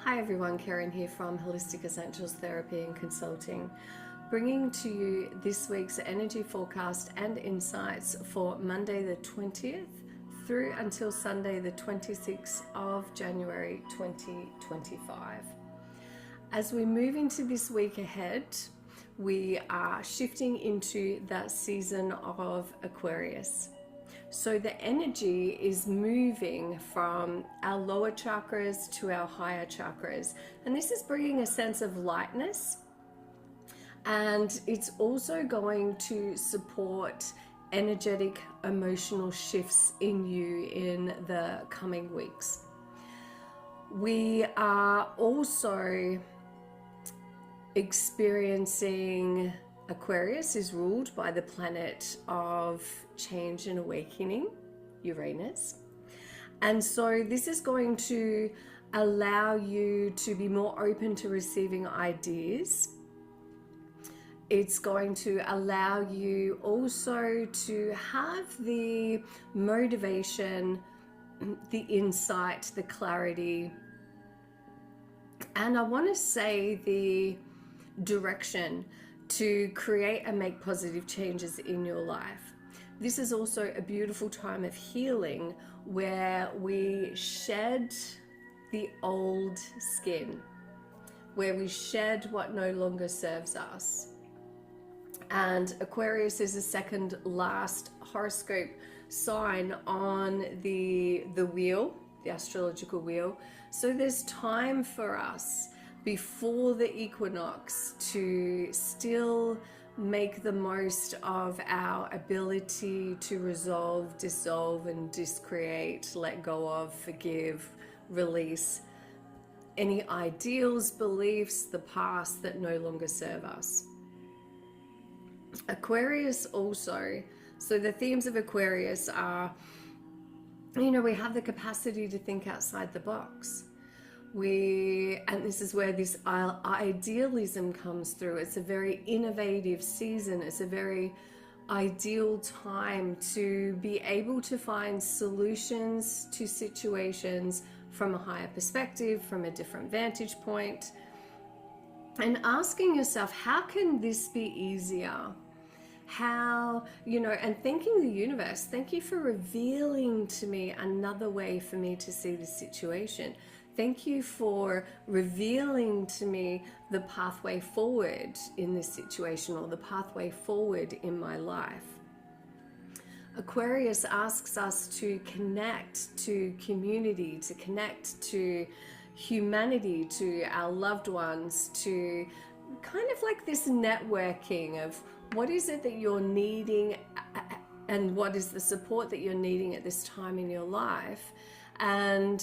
Hi everyone, Kerryn here from Holistic Essentials Therapy and Consulting, bringing to you this week's energy forecast and insights for Monday the 20th through until Sunday the 26th of January 2025. As we move into this week ahead, we are shifting into that season of Aquarius. So the energy is moving from our lower chakras to our higher chakras. And this is bringing a sense of lightness. And it's also going to support energetic, emotional shifts in you in the coming weeks. We are also experiencing Aquarius is ruled by the planet of change and awakening, Uranus. And so this is going to allow you to be more open to receiving ideas. It's going to allow you also to have the motivation, the insight, the clarity, and I want to say the direction to create and make positive changes in your life. This is also a beautiful time of healing where we shed the old skin, where we shed what no longer serves us. And Aquarius is the second last horoscope sign on the wheel, the astrological wheel. So there's time for us before the equinox to still make the most of our ability to resolve, dissolve, and discreate, let go of, forgive, release any ideals, beliefs, the past that no longer serve us. Aquarius also, so the themes of Aquarius are, we have the capacity to think outside the box. And this is where this idealism comes through. It's a very innovative season. It's a very ideal time to be able to find solutions to situations from a higher perspective, from a different vantage point, and asking yourself, how can this be easier? How, and thanking the universe, thank you for revealing to me another way for me to see this situation. Thank you for revealing to me the pathway forward in this situation, or the pathway forward in my life. Aquarius asks us to connect to community, to connect to humanity, to our loved ones, to kind of like this networking of what is it that you're needing and what is the support that you're needing at this time in your life. And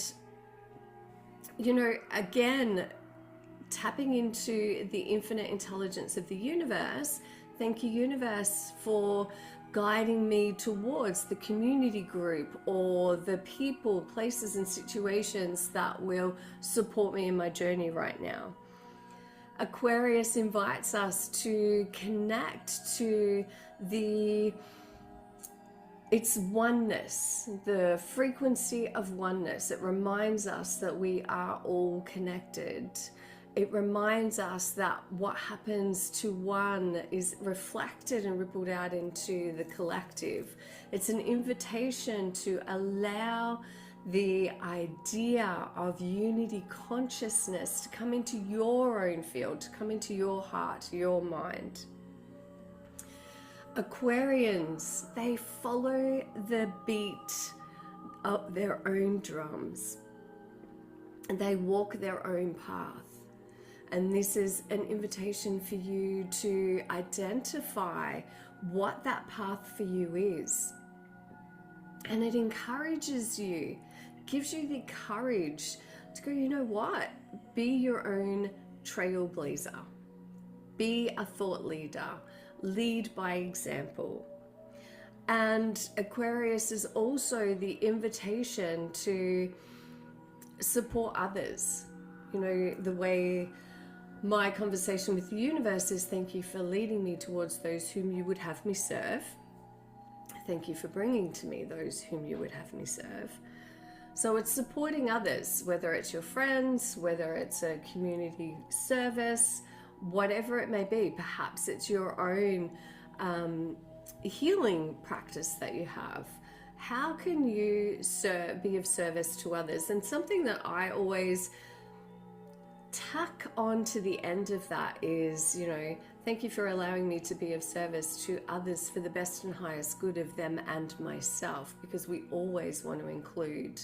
again, tapping into the infinite intelligence of the universe. Thank you, universe, for guiding me towards the community group or the people, places, and situations that will support me in my journey right now. Aquarius invites us to connect to it's oneness, the frequency of oneness. It reminds us that we are all connected. It reminds us that what happens to one is reflected and rippled out into the collective. It's an invitation to allow the idea of unity consciousness to come into your own field, to come into your heart, your mind. Aquarians, they follow the beat of their own drums and they walk their own path. And this is an invitation for you to identify what that path for you is. And it encourages you, gives you the courage to go, you know what? Be your own trailblazer. Be a thought leader. Lead by example. And Aquarius is also the invitation to support others. The way my conversation with the universe is, thank you for leading me towards those whom you would have me serve. Thank you for bringing to me those whom you would have me serve. So it's supporting others, whether it's your friends, whether it's a community service, whatever it may be. Perhaps it's your own healing practice that you have. How can you be of service to others? And something that I always tack on to the end of that is, you know, thank you for allowing me to be of service to others for the best and highest good of them and myself, because we always want to include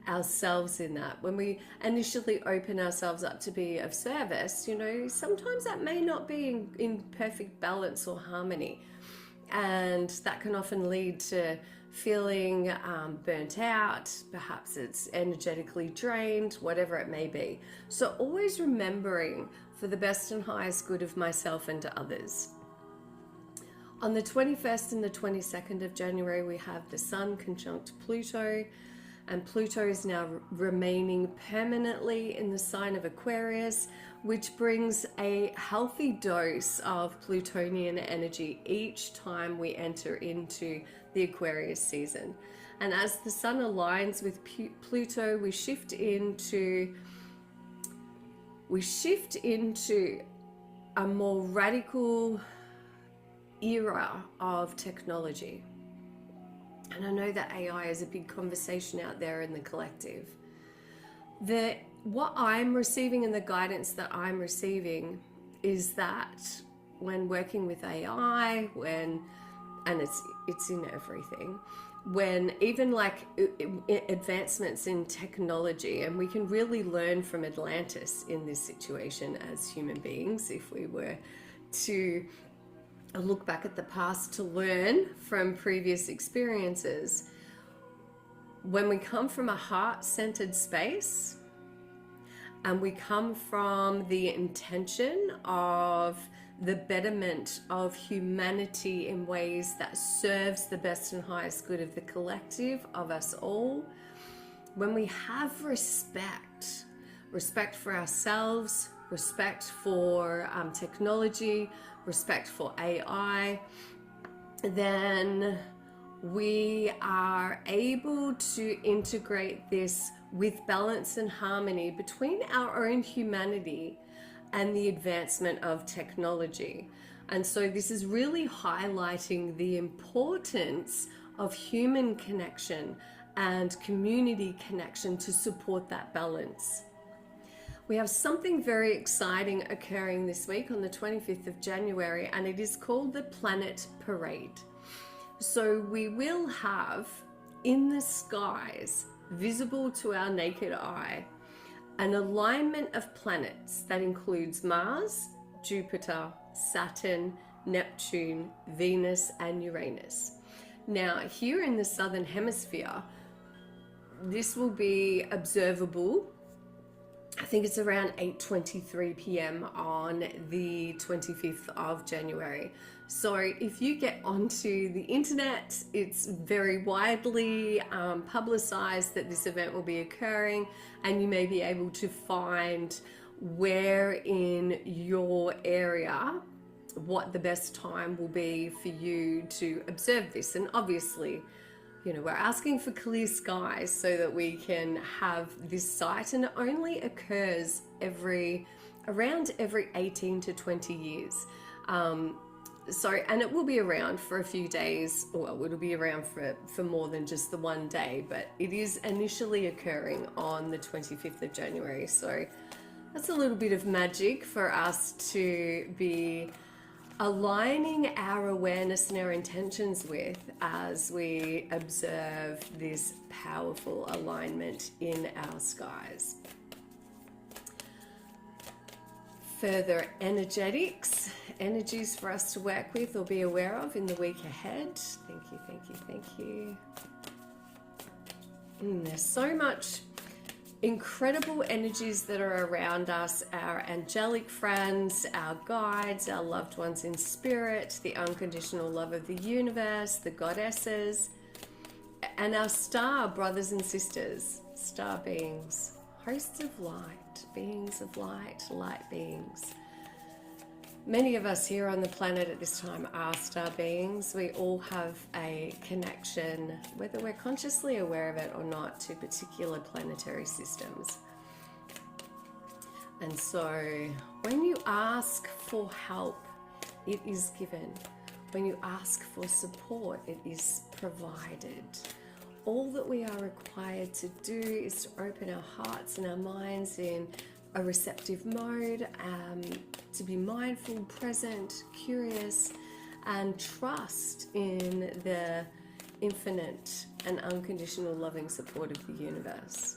ourselves in that. When we initially open ourselves up to be of service, you know, sometimes that may not be in perfect balance or harmony, and that can often lead to feeling burnt out. Perhaps it's energetically drained, whatever it may be. So always remembering for the best and highest good of myself and to others. On the 21st and the 22nd of January, we have the Sun conjunct Pluto, and Pluto is now remaining permanently in the sign of Aquarius, which brings a healthy dose of Plutonian energy each time we enter into the Aquarius season. And as the Sun aligns with Pluto, we shift into a more radical era of technology. And I know that AI is a big conversation out there in the collective. What I'm receiving and the guidance that I'm receiving is that when working with AI, and it's in everything, when even like advancements in technology, and we can really learn from Atlantis in this situation as human beings, if we were to look back at the past to learn from previous experiences. When we come from a heart-centered space, and we come from the intention of the betterment of humanity in ways that serves the best and highest good of the collective, of us all, when we have respect for ourselves, respect for technology, respect for AI, then we are able to integrate this with balance and harmony between our own humanity and the advancement of technology. And so this is really highlighting the importance of human connection and community connection to support that balance. We have something very exciting occurring this week on the 25th of January, and it is called the Planet Parade. So we will have in the skies, visible to our naked eye, an alignment of planets that includes Mars, Jupiter, Saturn, Neptune, Venus, and Uranus. Now, here in the Southern Hemisphere, this will be observable. I think it's around 8:23 p.m. on the 25th of January. So if you get onto the internet, it's very widely publicized that this event will be occurring, and you may be able to find where in your area what the best time will be for you to observe this. And obviously, you know, we're asking for clear skies so that we can have this sight, and it only occurs around every 18 to 20 years. And it will be around for a few days. Well, it'll be around for more than just the one day, but it is initially occurring on the 25th of January. So that's a little bit of magic for us to be aligning our awareness and our intentions with as we observe this powerful alignment in our skies. Further energies for us to work with or be aware of in the week ahead. Thank you. There's so much incredible energies that are around us, our angelic friends, our guides, our loved ones in spirit, the unconditional love of the universe, the goddesses, and our star brothers and sisters, star beings, hosts of light, beings of light, light beings. Many of us here on the planet at this time are star beings. We all have a connection, whether we're consciously aware of it or not, to particular planetary systems. And so when you ask for help, it is given. When you ask for support, it is provided. All that we are required to do is to open our hearts and our minds in a receptive mode, to be mindful, present, curious, and trust in the infinite and unconditional loving support of the universe.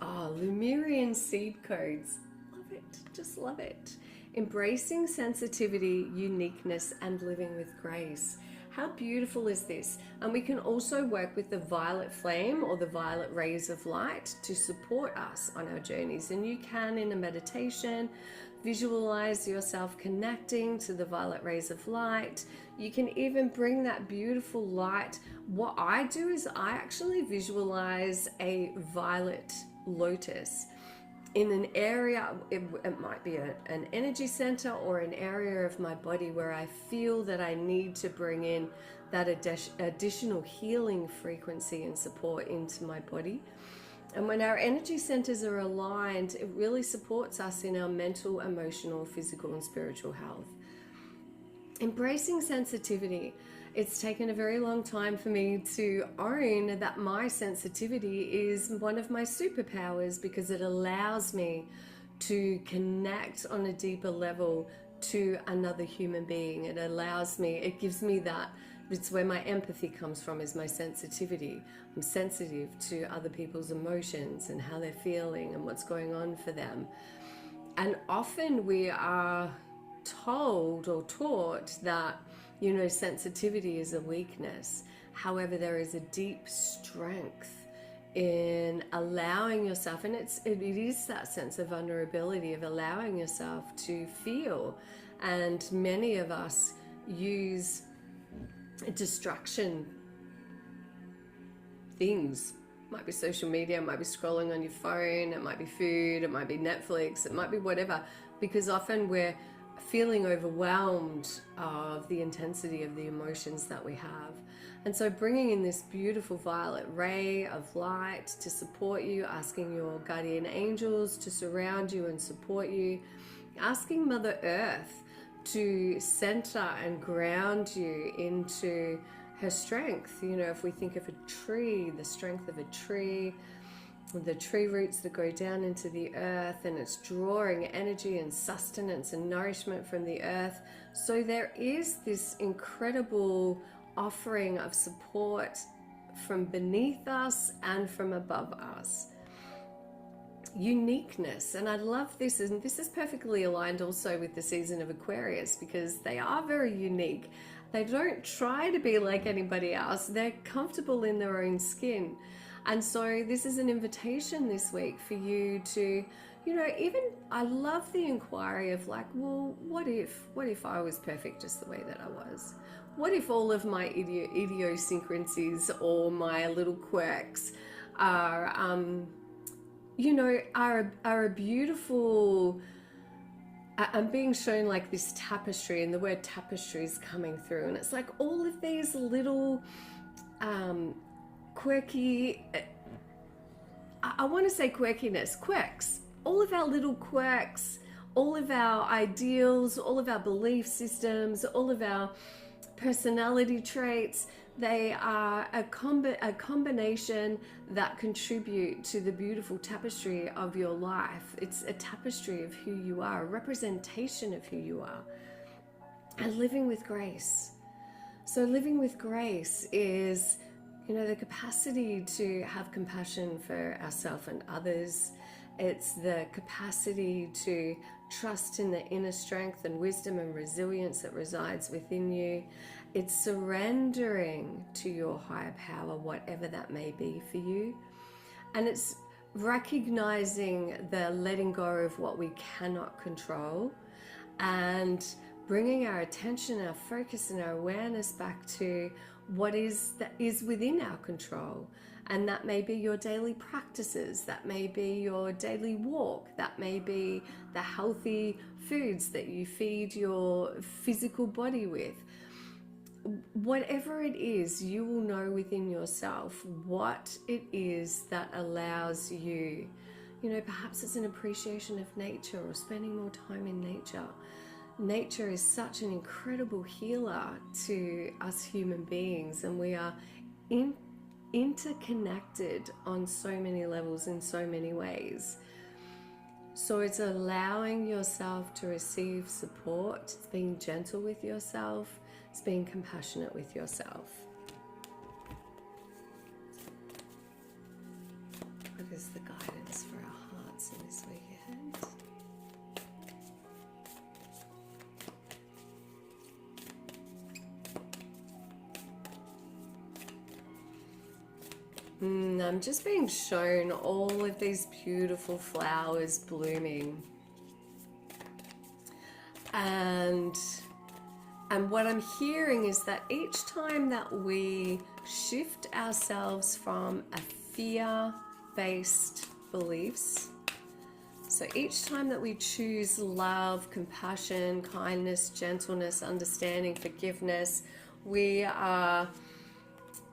Oh, Lemurian seed codes. Love it. Just love it. Embracing sensitivity, uniqueness, and living with grace. How beautiful is this? And we can also work with the violet flame or the violet rays of light to support us on our journeys. And you can, in a meditation, visualize yourself connecting to the violet rays of light. You can even bring that beautiful light. What I do is I actually visualize a violet lotus in an area. It might be an energy center or an area of my body where I feel that I need to bring in that additional healing frequency and support into my body. And when our energy centers are aligned, it really supports us in our mental, emotional, physical, and spiritual health. Embracing sensitivity. It's taken a very long time for me to own that my sensitivity is one of my superpowers, because it allows me to connect on a deeper level to another human being. It allows me, it gives me that, it's where my empathy comes from, is my sensitivity. I'm sensitive to other people's emotions and how they're feeling and what's going on for them. And often we are told or taught that, you know, sensitivity is a weakness. However, there is a deep strength in allowing yourself, and it is that sense of vulnerability, of allowing yourself to feel. And many of us use distraction things. It might be social media, it might be scrolling on your phone, it might be food, it might be Netflix, it might be whatever, because often we're feeling overwhelmed of the intensity of the emotions that we have. And so bringing in this beautiful violet ray of light to support you, asking your guardian angels to surround you and support you, asking Mother Earth to center and ground you into her strength. You know, if we think of a tree, the strength of a tree, the tree roots that go down into the earth, and it's drawing energy and sustenance and nourishment from the earth. So there is this incredible offering of support from beneath us and from above us. Uniqueness, and I love this, and this is perfectly aligned also with the season of Aquarius, because they are very unique. They don't try to be like anybody else. They're comfortable in their own skin. And so this is an invitation this week for you to, you know, even, I love the inquiry of like, well, what if I was perfect just the way that I was? What if all of my idiosyncrasies or my little quirks are, you know, are a beautiful, I'm being shown like this tapestry, and the word tapestry is coming through, and it's like all of these little, quirky, I want to say quirkiness, quirks, all of our little quirks, all of our ideals, all of our belief systems, all of our personality traits, they are a combination that contribute to the beautiful tapestry of your life. It's a tapestry of who you are, a representation of who you are, and living with grace. So living with grace is, you know, the capacity to have compassion for ourselves and others. It's the capacity to trust in the inner strength and wisdom and resilience that resides within you. It's surrendering to your higher power, whatever that may be for you. And it's recognizing the letting go of what we cannot control, and bringing our attention, our focus, and our awareness back to what is that is within our control. And that may be your daily practices, that may be your daily walk, that may be the healthy foods that you feed your physical body with. Whatever it is, you will know within yourself what it is that allows you, perhaps it's an appreciation of nature or spending more time in nature. Nature is such an incredible healer to us human beings, and we are interconnected on so many levels in so many ways. So it's allowing yourself to receive support, it's being gentle with yourself, it's being compassionate with yourself. What is the guidance for our hearts in this week ahead? I'm just being shown all of these beautiful flowers blooming. And what I'm hearing is that each time that we shift ourselves from a fear-based beliefs, so each time that we choose love, compassion, kindness, gentleness, understanding, forgiveness, we are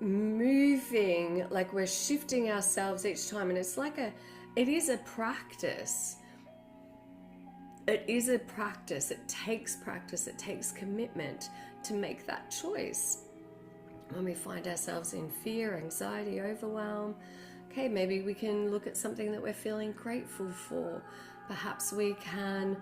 moving, like we're shifting ourselves each time. And it's like it is a practice. It is a practice. It takes practice. It takes commitment to make that choice. When we find ourselves in fear, anxiety, overwhelm, okay, maybe we can look at something that we're feeling grateful for. Perhaps we can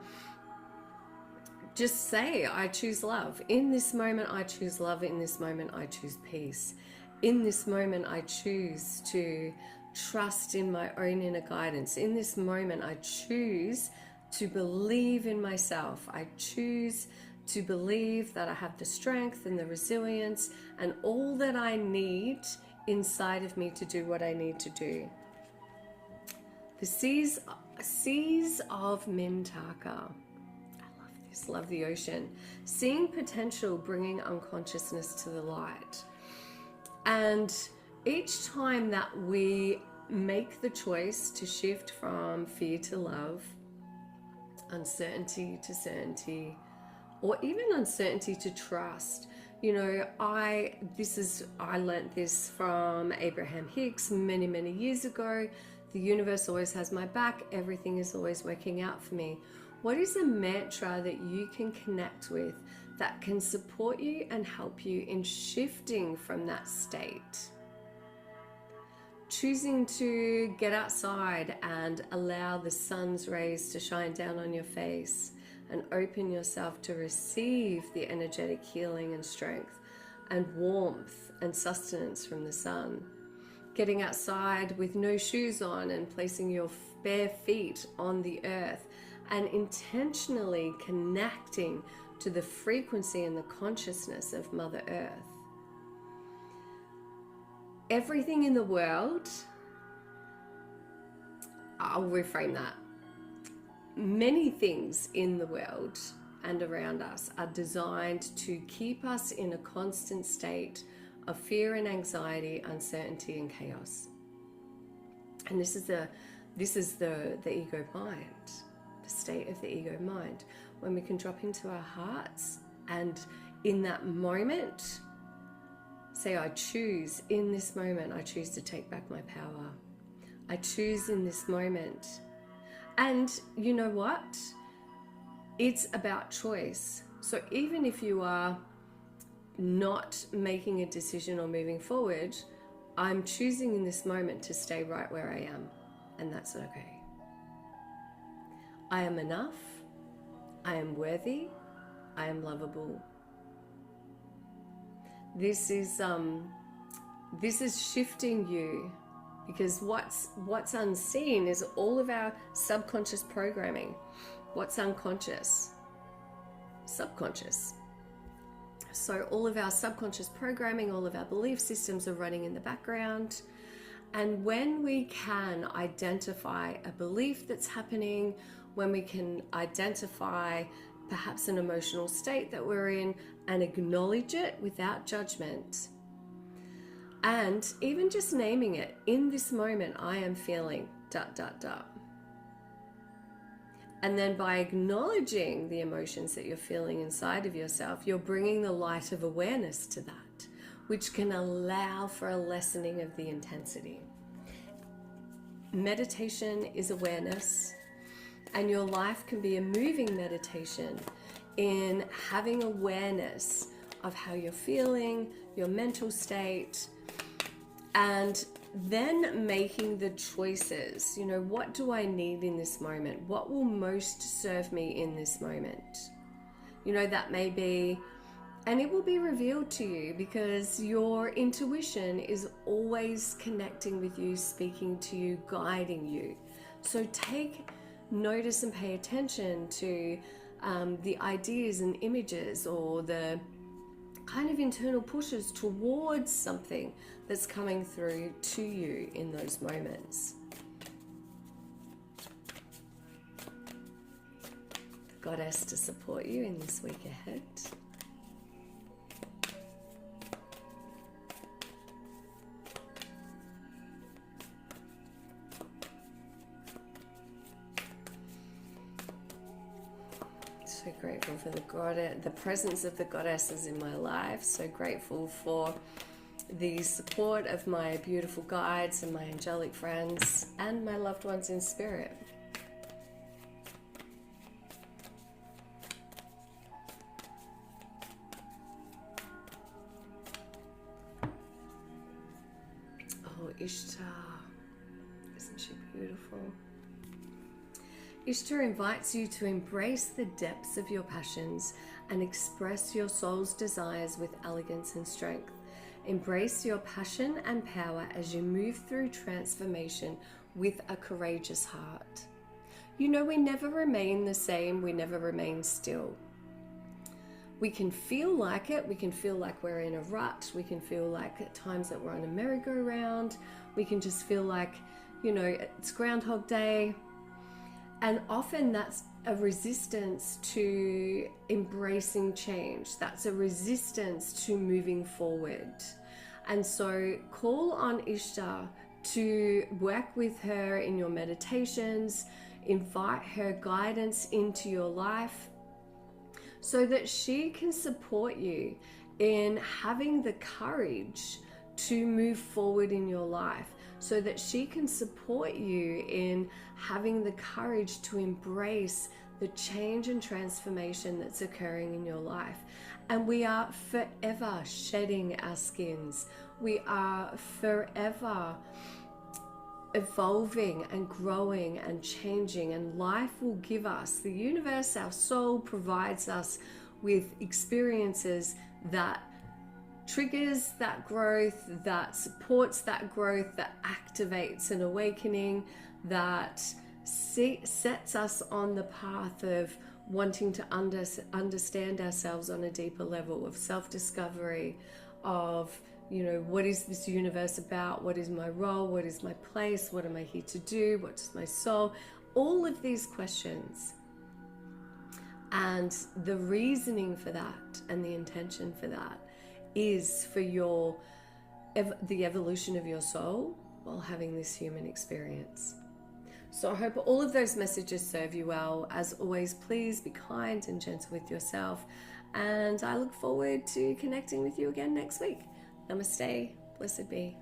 just say, I choose love. In this moment, I choose love. In this moment, I choose peace. In this moment, I choose to trust in my own inner guidance. In this moment, I choose to believe in myself. I choose to believe that I have the strength and the resilience and all that I need inside of me to do what I need to do. The seas of Mintaka. I love this, love the ocean. Seeing potential, bringing unconsciousness to the light. And each time that we make the choice to shift from fear to love, uncertainty to certainty, or even uncertainty to trust. I learnt this from Abraham Hicks many years ago. The universe always has my back. Everything is always working out for me. What is a mantra that you can connect with that can support you and help you in shifting from that state? Choosing to get outside and allow the sun's rays to shine down on your face and open yourself to receive the energetic healing and strength and warmth and sustenance from the sun. Getting outside with no shoes on and placing your bare feet on the earth and intentionally connecting to the frequency and the consciousness of Mother Earth. Everything in the world, I'll reframe that. Many things in the world and around us are designed to keep us in a constant state of fear and anxiety, uncertainty and chaos. And this is the ego mind, the state of the ego mind. When we can drop into our hearts and in that moment say, I choose in this moment, I choose to take back my power. I choose in this moment. And you know what? It's about choice. So even if you are not making a decision or moving forward, I'm choosing in this moment to stay right where I am. And that's okay. I am enough. I am worthy. I am lovable. This is shifting you, because what's unseen is all of our subconscious programming. What's unconscious? Subconscious. So all of our subconscious programming, all of our belief systems are running in the background. And when we can identify a belief that's happening, when we can identify perhaps an emotional state that we're in and acknowledge it without judgment, And even just naming it, in this moment, I am feeling ... And then by acknowledging the emotions that you're feeling inside of yourself, you're bringing the light of awareness to that, which can allow for a lessening of the intensity. Meditation is awareness, and your life can be a moving meditation in having awareness of how you're feeling, your mental state, and then making the choices. You know, what do I need in this moment? What will most serve me in this moment? You know, that may be, and it will be revealed to you, because your intuition is always connecting with you, speaking to you, guiding you. So take notice and pay attention to the ideas and images, or the kind of internal pushes towards something that's coming through to you in those moments. The goddess to support you in this week ahead. So grateful for the presence of the goddesses in my life. So grateful for the support of my beautiful guides and my angelic friends and my loved ones in spirit. Oh, Ishtar. Isn't she beautiful? Ishtar invites you to embrace the depths of your passions and express your soul's desires with elegance and strength. Embrace your passion and power as you move through transformation with a courageous heart. You know, we never remain the same, we never remain still. We can feel like it, we can feel like we're in a rut, we can feel like at times that we're on a merry-go-round, we can just feel like, you know, it's Groundhog Day. And often that's a resistance to embracing change. That's a resistance to moving forward. And so call on Ishtar to work with her in your meditations, invite her guidance into your life so that she can support you in having the courage to move forward in your life, so that she can support you in having the courage to embrace the change and transformation that's occurring in your life. And we are forever shedding our skins. We are forever evolving and growing and changing, and life will give us, the universe, our soul provides us with experiences that triggers that growth, that supports that growth, that activates an awakening, that sets us on the path of wanting to understand ourselves on a deeper level, of self-discovery, of, you know, what is this universe about? What is my role? What is my place? What am I here to do? What is my soul? All of these questions. And the reasoning for that and the intention for that is for the evolution of your soul while having this human experience. So I hope all of those messages serve you well. As always, please be kind and gentle with yourself. And I look forward to connecting with you again next week. Namaste. Blessed be.